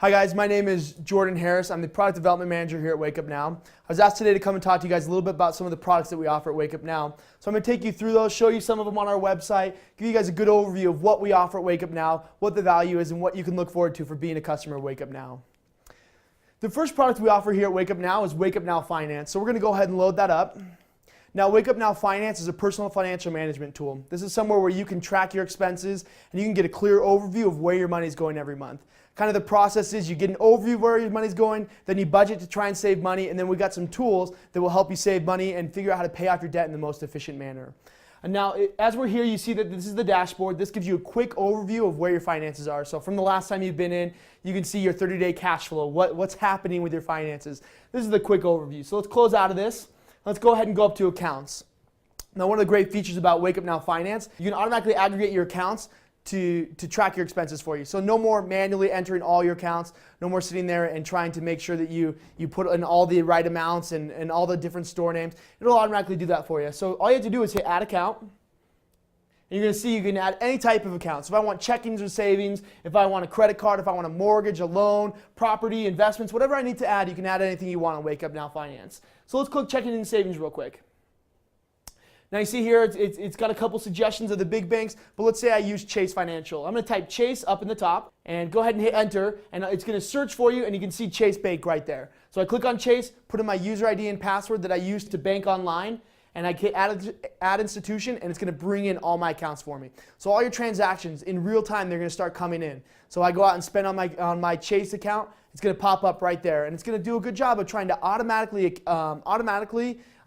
Hi guys, my name is Jordan Harris. I'm the Product Development Manager here at WakeUpNow. I was asked today to come and talk to you guys a little bit about some of the products that we offer at WakeUpNow. So I'm going to take you through those, show you some of them on our website, give you guys a good overview of what we offer at WakeUpNow, what the value is, and what you can look forward to for being a customer of WakeUpNow. The first product we offer here at WakeUpNow is WakeUpNow Finance. So we're going to go ahead and load that up. Now, WakeUpNow Finance is a personal financial management tool. This is somewhere where you can track your expenses and you can get a clear overview of where your money is going every month. Kind of the process is you get an overview of where your money is going, then you budget to try and save money, and then we got some tools that will help you save money and figure out how to pay off your debt in the most efficient manner. And now, as we're here, you see that this is the dashboard. This gives you a quick overview of where your finances are. So from the last time you've been in, you can see your 30-day cash flow, what's happening with your finances. This is the quick overview. So let's close out of this. Let's go ahead and go up to accounts. Now, one of the great features about WakeUpNow Finance, you can automatically aggregate your accounts to track your expenses for you. So no more manually entering all your accounts, no more sitting there and trying to make sure that you put in all the right amounts and all the different store names. It'll automatically do that for you. So all you have to do is hit add account. And you're going to see you can add any type of account. So if I want checkings or savings, if I want a credit card, if I want a mortgage, a loan, property, investments, whatever I need to add, you can add anything you want on WakeUpNow Finance. So let's click checking and savings real quick. Now you see here it's got a couple suggestions of the big banks, but let's say I use Chase Financial. I'm going to type Chase up in the top and go ahead and hit enter, and it's going to search for you, and you can see Chase Bank right there. So I click on Chase, put in my user ID and password that I use to bank online, and I hit add institution, and it's going to bring in all my accounts for me. So all your transactions in real time, they're going to start coming in. So I go out and spend on my Chase account, it's going to pop up right there, and it's going to do a good job of trying to automatically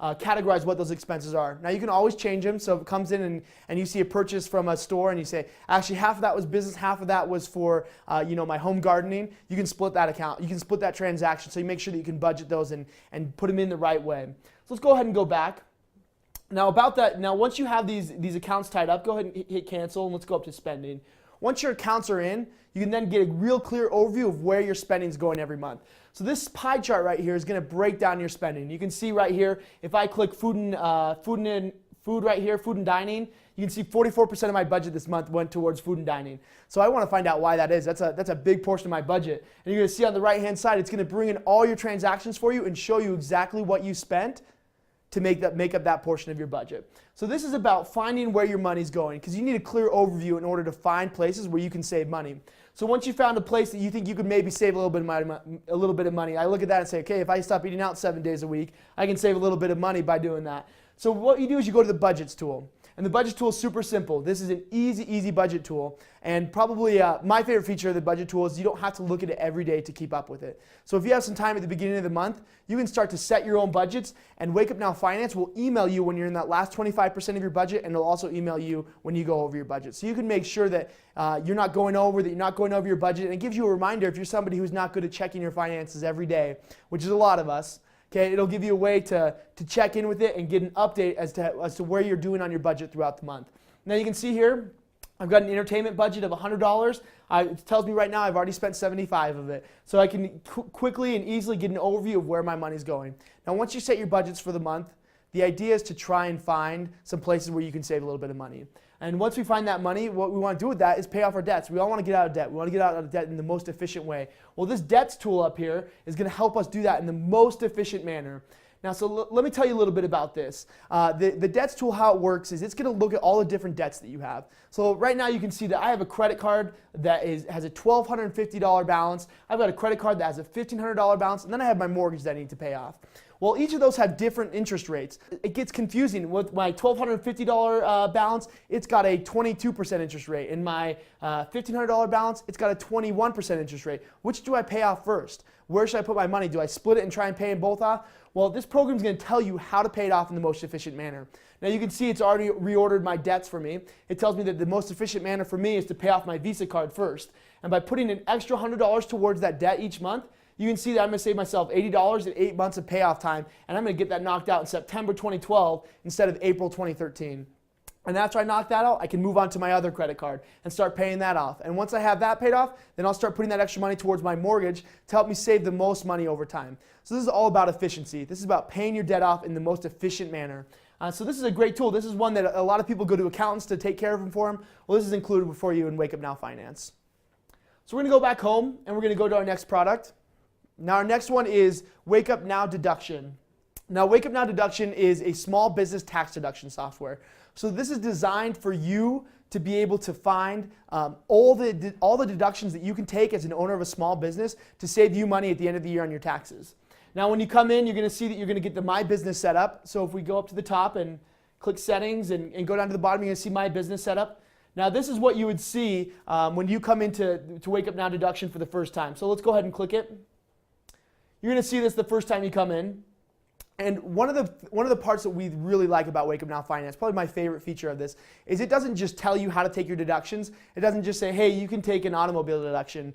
categorize what those expenses are. Now you can always change them, so if it comes in and you see a purchase from a store and you say, actually half of that was business, half of that was for my home gardening, you can split that account, you can split that transaction, so you make sure that you can budget those and put them in the right way. So let's go ahead and go back. Now about that, once you have these accounts tied up, go ahead and hit cancel, and let's go up to spending. Once your accounts are in, you can then get a real clear overview of where your spending is going every month. So this pie chart right here is going to break down your spending. You can see right here, if I click food right here, food and dining, you can see 44% of my budget this month went towards food and dining. So I want to find out why that is. That's a big portion of my budget. And you're going to see on the right hand side, it's going to bring in all your transactions for you and show you exactly what you spent to make up that portion of your budget. So this is about finding where your money's going, because you need a clear overview in order to find places where you can save money. So once you found a place that you think you could maybe save a little bit of money, I look at that and say, okay, if I stop eating out 7 days a week, I can save a little bit of money by doing that. So what you do is you go to the budgets tool. And the budget tool is super simple. This is an easy budget tool. And probably my favorite feature of the budget tool is you don't have to look at it every day to keep up with it. So if you have some time at the beginning of the month, you can start to set your own budgets, and WakeUpNow Finance will email you when you're in that last 25% of your budget, and it'll also email you when you go over your budget. So you can make sure that you're not going over your budget, and it gives you a reminder if you're somebody who's not good at checking your finances every day, which is a lot of us. Okay, it'll give you a way to check in with it and get an update as to where you're doing on your budget throughout the month. Now you can see here, I've got an entertainment budget of $100. It tells me right now I've already spent 75 of it. So I can quickly and easily get an overview of where my money's going. Now once you set your budgets for the month, the idea is to try and find some places where you can save a little bit of money. And once we find that money, what we want to do with that is pay off our debts. We all want to get out of debt. We want to get out of debt in the most efficient way. Well, this debts tool up here is going to help us do that in the most efficient manner. Now, so let me tell you a little bit about this. The debts tool, how it works is it's going to look at all the different debts that you have. So right now you can see that I have a credit card that has a $1,250 balance. I've got a credit card that has a $1,500 balance, and then I have my mortgage that I need to pay off. Well, each of those have different interest rates. It gets confusing. With my $1,250 balance, it's got a 22% interest rate. In my $1,500 balance, it's got a 21% interest rate. Which do I pay off first? Where should I put my money? Do I split it and try and pay them both off? Well, this program is going to tell you how to pay it off in the most efficient manner. Now you can see it's already reordered my debts for me. It tells me that the most efficient manner for me is to pay off my Visa card first. And by putting an extra $100 towards that debt each month, you can see that I'm going to save myself $80 in 8 months of payoff time, and I'm going to get that knocked out in September 2012 instead of April 2013. And after I knock that out, I can move on to my other credit card and start paying that off. And once I have that paid off, then I'll start putting that extra money towards my mortgage to help me save the most money over time. So this is all about efficiency. This is about paying your debt off in the most efficient manner. So this is a great tool. This is one that a lot of people go to accountants to take care of them for them. Well, this is included for you in WakeUpNow Finance. So we're going to go back home and we're going to go to our next product. Now our next one is WakeUpNow deduction. Now WakeUpNow deduction is a small business tax deduction software. So this is designed for you to be able to find all the deductions that you can take as an owner of a small business to save you money at the end of the year on your taxes. Now when you come in, you're going to see that you're going to get the My Business setup. So if we go up to the top and click Settings and go down to the bottom, you're going to see My Business setup. Now this is what you would see when you come into WakeUpNow deduction for the first time. So let's go ahead and click it. You're going to see this the first time you come in. And one of the parts that we really like about WakeUpNow Finance, probably my favorite feature of this, is it doesn't just tell you how to take your deductions. It doesn't just say, hey, you can take an automobile deduction.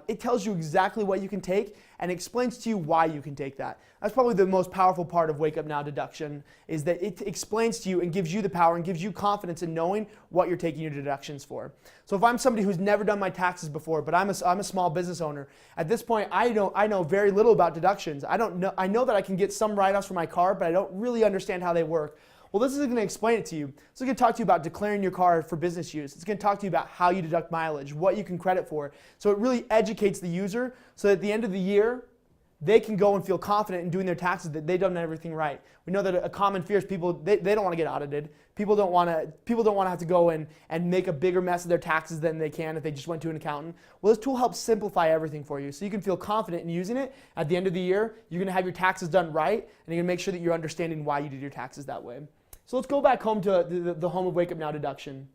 It tells you exactly what you can take and explains to you why you can take that. That's probably the most powerful part of WakeUpNow deduction, is that it explains to you and gives you the power and gives you confidence in knowing what you're taking your deductions for. So if I'm somebody who's never done my taxes before, but I'm a small business owner, at this point I know very little about deductions. I know that I can get some write-offs for my car, but I don't really understand how they work. Well, this is going to explain it to you. It's going to talk to you about declaring your car for business use. It's going to talk to you about how you deduct mileage, what you can credit for. So it really educates the user so that at the end of the year, they can go and feel confident in doing their taxes that they've done everything right. We know that a common fear is people, they don't want to get audited. People don't want to have to go and make a bigger mess of their taxes than they can if they just went to an accountant. Well, this tool helps simplify everything for you so you can feel confident in using it. At the end of the year, you're going to have your taxes done right, and you're going to make sure that you're understanding why you did your taxes that way. So let's go back home to the home of WakeUpNow deduction.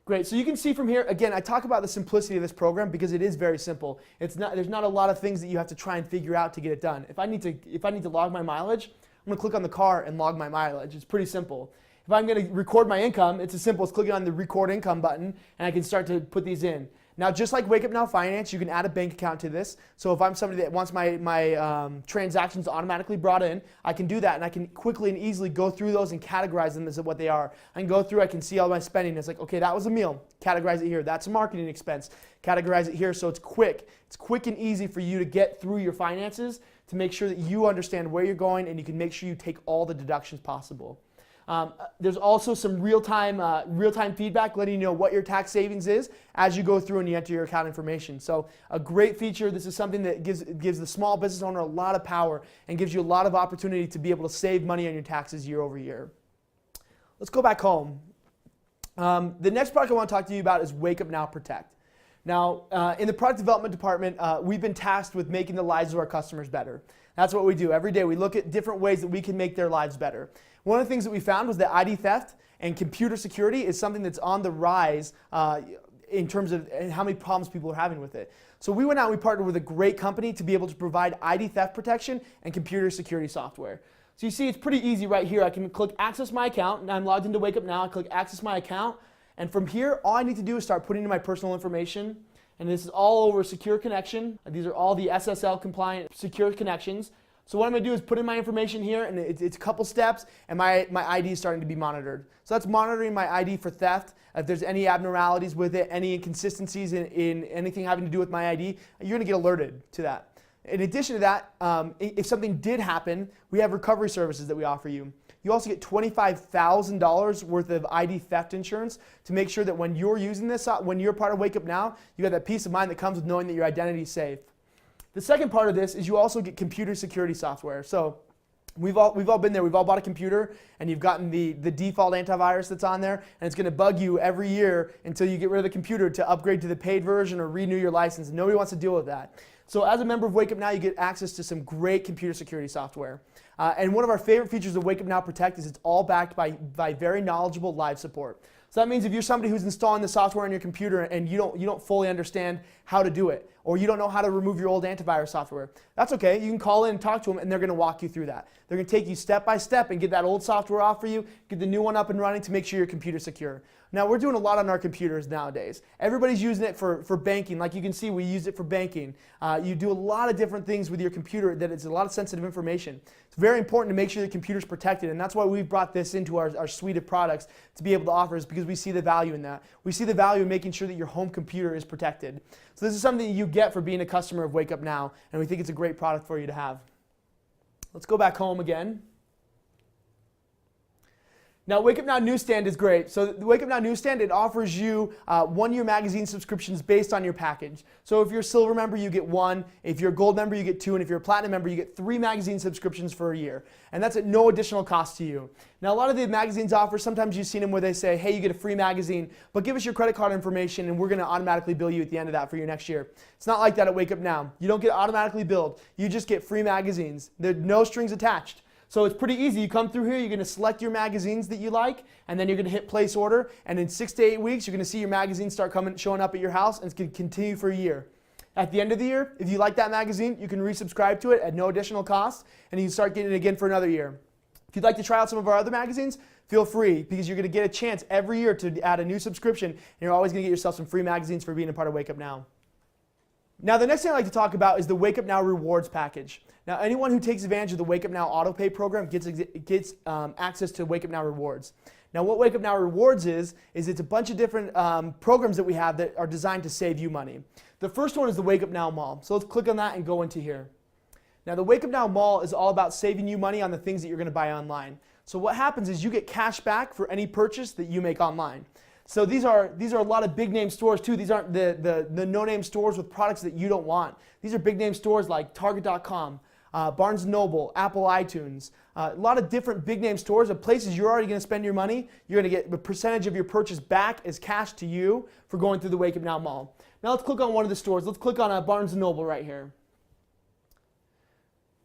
Great, so you can see from here, again, I talk about the simplicity of this program because it is very simple. There's not a lot of things that you have to try and figure out to get it done. If I need to log my mileage, I'm going to click on the car and log my mileage. It's pretty simple. If I'm going to record my income, it's as simple as clicking on the record income button and I can start to put these in. Now, just like WakeUpNow Finance, you can add a bank account to this. So if I'm somebody that wants my transactions automatically brought in, I can do that, and I can quickly and easily go through those and categorize them as what they are. I can go through, I can see all my spending. It's like, okay, that was a meal. Categorize it here. That's a marketing expense. Categorize it here. So it's quick. It's quick and easy for you to get through your finances to make sure that you understand where you're going, and you can make sure you take all the deductions possible. There's also some real-time feedback letting you know what your tax savings is as you go through and you enter your account information. So a great feature. This is something that gives the small business owner a lot of power and gives you a lot of opportunity to be able to save money on your taxes year over year. Let's go back home. The next product I want to talk to you about is WakeUpNow Protect. Now, in the product development department, we've been tasked with making the lives of our customers better. That's what we do every day. We look at different ways that we can make their lives better. One of the things that we found was that ID theft and computer security is something that's on the rise in terms of how many problems people are having with it. So we went out and we partnered with a great company to be able to provide ID theft protection and computer security software. So you see it's pretty easy right here. I can click Access My Account, and I'm logged into WakeUpNow. I click Access My Account, and from here, all I need to do is start putting in my personal information. And this is all over secure connection. These are all the SSL compliant secure connections. So what I'm going to do is put in my information here, and it's a couple steps, and my ID is starting to be monitored. So that's monitoring my ID for theft. If there's any abnormalities with it, any inconsistencies in anything having to do with my ID, you're going to get alerted to that. In addition to that, if something did happen, we have recovery services that we offer you. You also get $25,000 worth of ID theft insurance to make sure that when you're using this, when you're part of WakeUpNow, you have that peace of mind that comes with knowing that your identity is safe. The second part of this is you also get computer security software. So we've all been there. We've all bought a computer, and you've gotten the default antivirus that's on there, and it's going to bug you every year until you get rid of the computer to upgrade to the paid version or renew your license. Nobody wants to deal with that. So as a member of WakeUpNow, you get access to some great computer security software. And one of our favorite features of WakeUpNow Protect is it's all backed by very knowledgeable live support. So that means if you're somebody who's installing the software on your computer and you don't fully understand how to do it, or you don't know how to remove your old antivirus software, that's okay. You can call in and talk to them, and they're going to walk you through that. They're going to take you step by step and get that old software off for you, get the new one up and running to make sure your computer's secure. Now, we're doing a lot on our computers nowadays. Everybody's using it for banking. Like you can see, we use it for banking. You do a lot of different things with your computer that it's a lot of sensitive information. It's very important to make sure the computer's protected, and that's why we've brought this into our suite of products to be able to offer, is because we see the value in that. We see the value in making sure that your home computer is protected. So this is something that you get for being a customer of WakeUpNow, and we think it's a great product for you to have. Let's go back home again. Now, WakeUp Now Newsstand is great. So the WakeUp Now Newsstand, it offers you 1-year magazine subscriptions based on your package. So if you're a silver member, you get 1. If you're a gold member, you get 2. And if you're a platinum member, you get 3 magazine subscriptions for a year. And that's at no additional cost to you. Now, a lot of the magazines offer, sometimes you've seen them where they say, hey, you get a free magazine, but give us your credit card information and we're going to automatically bill you at the end of that for your next year. It's not like that at WakeUp Now. You don't get automatically billed. You just get free magazines. There's no strings attached. So it's pretty easy. You come through here, you're going to select your magazines that you like, and then you're going to hit place order. And in 6 to 8 weeks, you're going to see your magazines start showing up at your house, and it's going to continue for a year. At the end of the year, if you like that magazine, you can resubscribe to it at no additional cost, and you can start getting it again for another year. If you'd like to try out some of our other magazines, feel free, because you're going to get a chance every year to add a new subscription, and you're always going to get yourself some free magazines for being a part of WakeUp Now. Now, the next thing I'd like to talk about is the WakeUp Now rewards package. Now, anyone who takes advantage of the WakeUp Now autopay program gets access to WakeUp Now rewards. Now, what WakeUp Now rewards is it's a bunch of different programs that we have that are designed to save you money. The first one is the WakeUp Now Mall. So let's click on that and go into here. Now, the WakeUp Now Mall is all about saving you money on the things that you're going to buy online. So what happens is you get cash back for any purchase that you make online. So these are a lot of big name stores too. These aren't the no-name stores with products that you don't want. These are big name stores like Target.com, Barnes & Noble, Apple iTunes, a lot of different big name stores of places you're already going to spend your money. You're going to get a percentage of your purchase back as cash to you for going through the WakeUp Now Mall. Now let's click on one of the stores. Let's click on Barnes & Noble right here.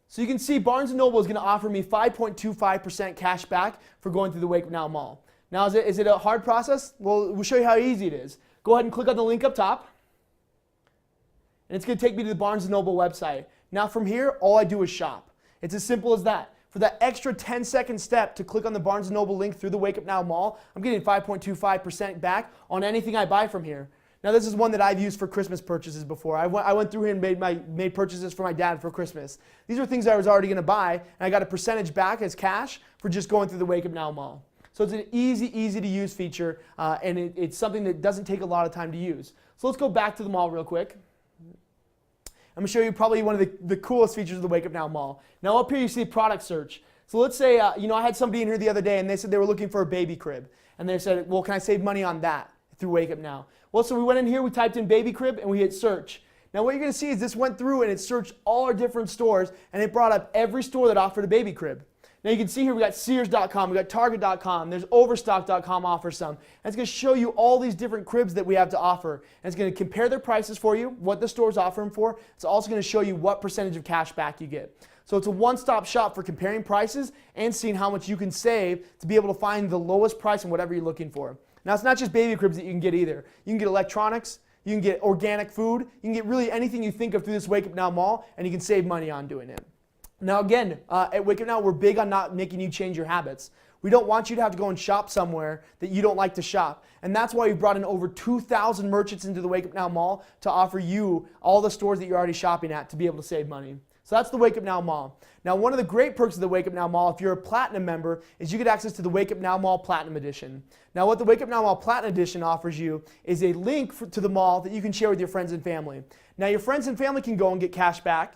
So you can see Barnes & Noble is going to offer me 5.25% cash back for going through the WakeUp Now Mall. Now, is it a hard process? Well, we'll show you how easy it is. Go ahead and click on the link up top. And it's going to take me to the Barnes & Noble website. Now, from here, all I do is shop. It's as simple as that. For that extra 10-second step to click on the Barnes & Noble link through the WakeUp Now Mall, I'm getting 5.25% back on anything I buy from here. Now, this is one that I've used for Christmas purchases before. I went through here and made purchases for my dad for Christmas. These are things I was already going to buy, and I got a percentage back as cash for just going through the WakeUp Now Mall. So it's an easy to use feature, and it's something that doesn't take a lot of time to use. So let's go back to the mall real quick. I'm going to show you probably one of the coolest features of the WakeUp Now Mall. Now up here you see product search. So let's say, I had somebody in here the other day and they said they were looking for a baby crib. And they said, well, can I save money on that through WakeUp Now? Well, so we went in here, we typed in baby crib, and we hit search. Now what you're going to see is this went through and it searched all our different stores, and it brought up every store that offered a baby crib. Now you can see here we got Sears.com, we got Target.com, there's Overstock.com offers some. And it's going to show you all these different cribs that we have to offer. And it's going to compare their prices for you, what the stores offer them for. It's also going to show you what percentage of cash back you get. So it's a one-stop shop for comparing prices and seeing how much you can save to be able to find the lowest price in whatever you're looking for. Now it's not just baby cribs that you can get either. You can get electronics, you can get organic food, you can get really anything you think of through this WakeUp Now Mall, and you can save money on doing it. Now again, at WakeUp Now, we're big on not making you change your habits. We don't want you to have to go and shop somewhere that you don't like to shop. And that's why we've brought in over 2,000 merchants into the WakeUp Now Mall to offer you all the stores that you're already shopping at to be able to save money. So that's the WakeUp Now Mall. Now one of the great perks of the WakeUp Now Mall, if you're a Platinum member, is you get access to the WakeUp Now Mall Platinum Edition. Now what the WakeUp Now Mall Platinum Edition offers you is a link to the mall that you can share with your friends and family. Now your friends and family can go and get cash back,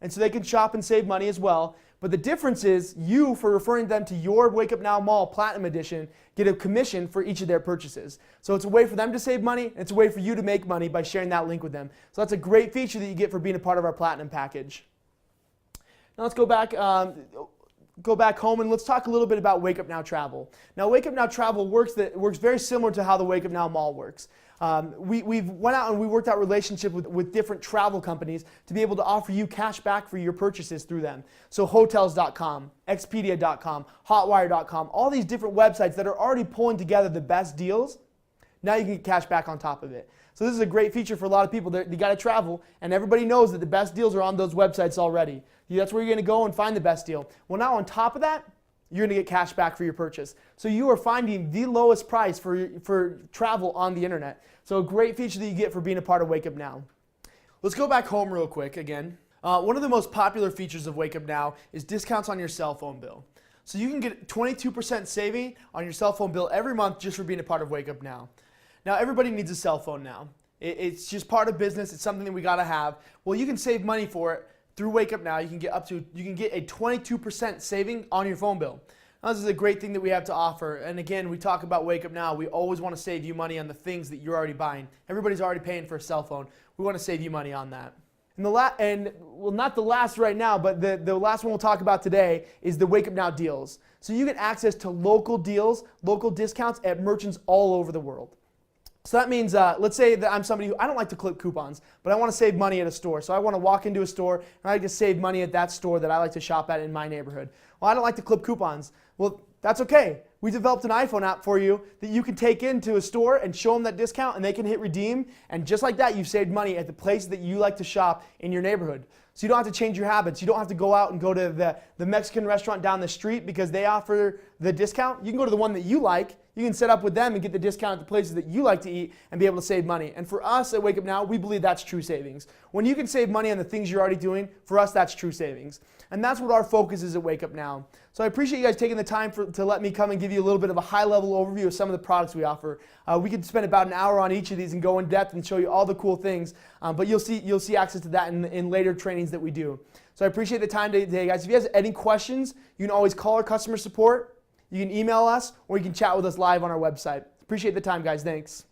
and so they can shop and save money as well. But the difference is you, for referring them to your WakeUp Now Mall Platinum Edition, get a commission for each of their purchases. So it's a way for them to save money, and it's a way for you to make money by sharing that link with them. So that's a great feature that you get for being a part of our Platinum package. Now let's go back home and let's talk a little bit about WakeUp Now Travel. Now WakeUp Now Travel works very similar to how the WakeUp Now Mall works. We've went out and we worked out relationship with different travel companies to be able to offer you cash back for your purchases through them. So hotels.com, expedia.com, hotwire.com, all these different websites that are already pulling together the best deals, now you can get cash back on top of it. So this is a great feature for a lot of people. They got to travel, and everybody knows that the best deals are on those websites already. That's where you're going to go and find the best deal. Well, now on top of that, you're going to get cash back for your purchase. So you are finding the lowest price for travel on the internet. So a great feature that you get for being a part of WakeUp Now. Let's go back home real quick again. One of the most popular features of WakeUp Now is discounts on your cell phone bill. So you can get 22% saving on your cell phone bill every month just for being a part of WakeUp Now. Now everybody needs a cell phone now. It's just part of business. It's something that we got to have. Well, you can save money for it through WakeUp Now. You can get a 22% saving on your phone bill. This is a great thing that we have to offer. And again, we talk about Wake Up Now. We always want to save you money on the things that you're already buying. Everybody's already paying for a cell phone. We want to save you money on that. And well, not the last right now, but the last one we'll talk about today is the Wake Up Now deals. So you get access to local deals, local discounts at merchants all over the world. So that means, let's say that I'm somebody who, I don't like to clip coupons, but I want to save money at a store. So I want to walk into a store and I like to save money at that store that I like to shop at in my neighborhood. Well, I don't like to clip coupons. Well, that's okay. We developed an iPhone app for you that you can take into a store and show them that discount and they can hit redeem. And just like that, you've saved money at the place that you like to shop in your neighborhood. So you don't have to change your habits. You don't have to go out and go to the Mexican restaurant down the street because they offer the discount. You can go to the one that you like. You can set up with them and get the discount at the places that you like to eat and be able to save money. And for us at Wake Up Now, we believe that's true savings. When you can save money on the things you're already doing, for us, that's true savings. And that's what our focus is at Wake Up Now. So I appreciate you guys taking the time to let me come and give you a little bit of a high-level overview of some of the products we offer. We could spend about an hour on each of these and go in depth and show you all the cool things, but you'll see access to that in later trainings that we do. So I appreciate the time today, guys. If you guys have any questions, you can always call our customer support. You can email us, or you can chat with us live on our website. Appreciate the time, guys. Thanks.